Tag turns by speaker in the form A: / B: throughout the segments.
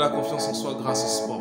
A: la confiance en soi grâce au sport.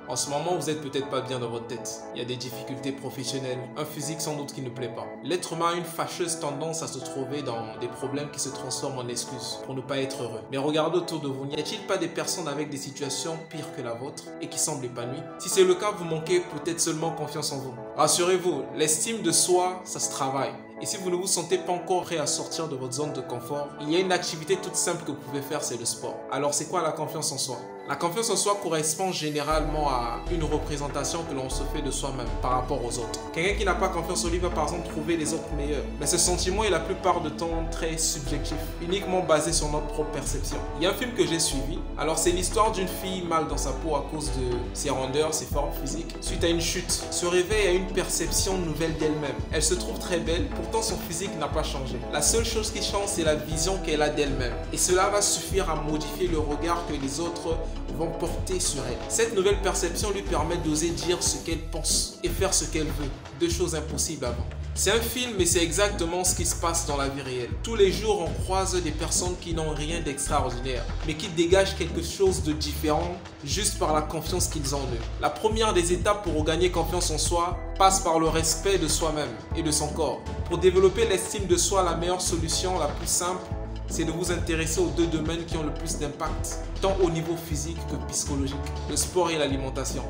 A: En ce moment, vous n'êtes peut-être pas bien dans votre tête. Il y a des difficultés professionnelles, un physique sans doute qui ne plaît pas. L'être humain a une fâcheuse tendance à se trouver dans des problèmes qui se transforment en excuses pour ne pas être heureux. Mais regardez autour de vous, n'y a-t-il pas des personnes avec des situations pires que la vôtre et qui semblent épanouies? Si c'est le cas, vous manquez peut-être seulement confiance en vous. Rassurez-vous, l'estime de soi, ça se travaille. Et si vous ne vous sentez pas encore prêt à sortir de votre zone de confort, il y a une activité toute simple que vous pouvez faire, c'est le sport. Alors c'est quoi la confiance en soi? La confiance en soi correspond généralement à une représentation que l'on se fait de soi-même par rapport aux autres. Quelqu'un qui n'a pas confiance en lui va par exemple trouver les autres meilleurs. Mais ce sentiment est la plupart du temps très subjectif, uniquement basé sur notre propre perception. Il y a un film que j'ai suivi, alors c'est l'histoire d'une fille mal dans sa peau à cause de ses rondeurs, ses formes physiques, suite à une chute. Se réveille à une perception nouvelle d'elle-même. Elle se trouve très belle, pourtant son physique n'a pas changé. La seule chose qui change, c'est la vision qu'elle a d'elle-même. Et cela va suffire à modifier le regard que les autres vont porter sur elle. Cette nouvelle perception lui permet d'oser dire ce qu'elle pense et faire ce qu'elle veut. Deux choses impossibles avant. C'est un film et c'est exactement ce qui se passe dans la vie réelle. Tous les jours, on croise des personnes qui n'ont rien d'extraordinaire, mais qui dégagent quelque chose de différent juste par la confiance qu'ils ont en eux. La première des étapes pour regagner confiance en soi passe par le respect de soi-même et de son corps. Pour développer l'estime de soi, la meilleure solution, la plus simple, c'est de vous intéresser aux deux domaines qui ont le plus d'impact, tant au niveau physique que psychologique, le sport et l'alimentation.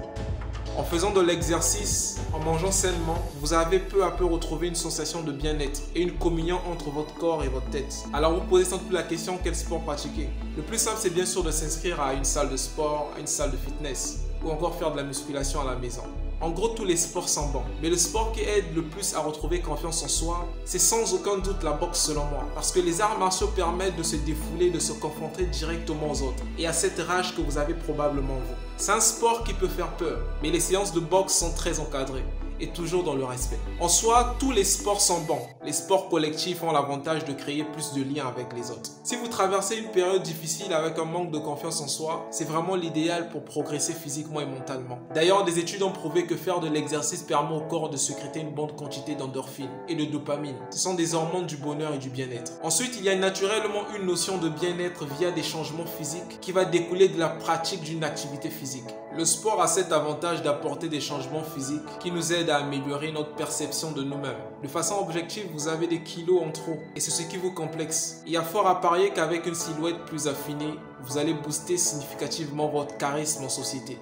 A: En faisant de l'exercice, en mangeant sainement, vous avez peu à peu retrouvé une sensation de bien-être et une communion entre votre corps et votre tête. Alors vous posez sans doute la question, quel sport pratiquer? Le plus simple, c'est bien sûr de s'inscrire à une salle de sport, à une salle de fitness, ou encore faire de la musculation à la maison. En gros, tous les sports sont bons. Mais le sport qui aide le plus à retrouver confiance en soi, c'est sans aucun doute la boxe selon moi. Parce que les arts martiaux permettent de se défouler, de se confronter directement aux autres. Et à cette rage que vous avez probablement vous. C'est un sport qui peut faire peur. Mais les séances de boxe sont très encadrées. Et toujours dans le respect. En soi, tous les sports sont bons. Les sports collectifs ont l'avantage de créer plus de liens avec les autres. Si vous traversez une période difficile avec un manque de confiance en soi, c'est vraiment l'idéal pour progresser physiquement et mentalement. D'ailleurs, des études ont prouvé que faire de l'exercice permet au corps de sécréter une bonne quantité d'endorphines et de dopamine. Ce sont des hormones du bonheur et du bien-être. Ensuite, il y a naturellement une notion de bien-être via des changements physiques qui va découler de la pratique d'une activité physique. Le sport a cet avantage d'apporter des changements physiques qui nous aident à améliorer notre perception de nous-mêmes. De façon objective, vous avez des kilos en trop et c'est ce qui vous complexe. Il y a fort à parier qu'avec une silhouette plus affinée, vous allez booster significativement votre charisme en société.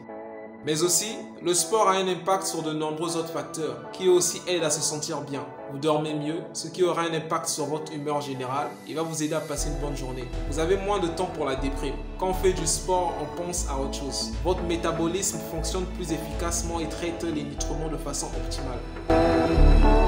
A: Mais aussi, le sport a un impact sur de nombreux autres facteurs qui aussi aident à se sentir bien. Vous dormez mieux, ce qui aura un impact sur votre humeur générale et va vous aider à passer une bonne journée. Vous avez moins de temps pour la déprime. Quand on fait du sport, on pense à autre chose. Votre métabolisme fonctionne plus efficacement et traite les nutriments de façon optimale.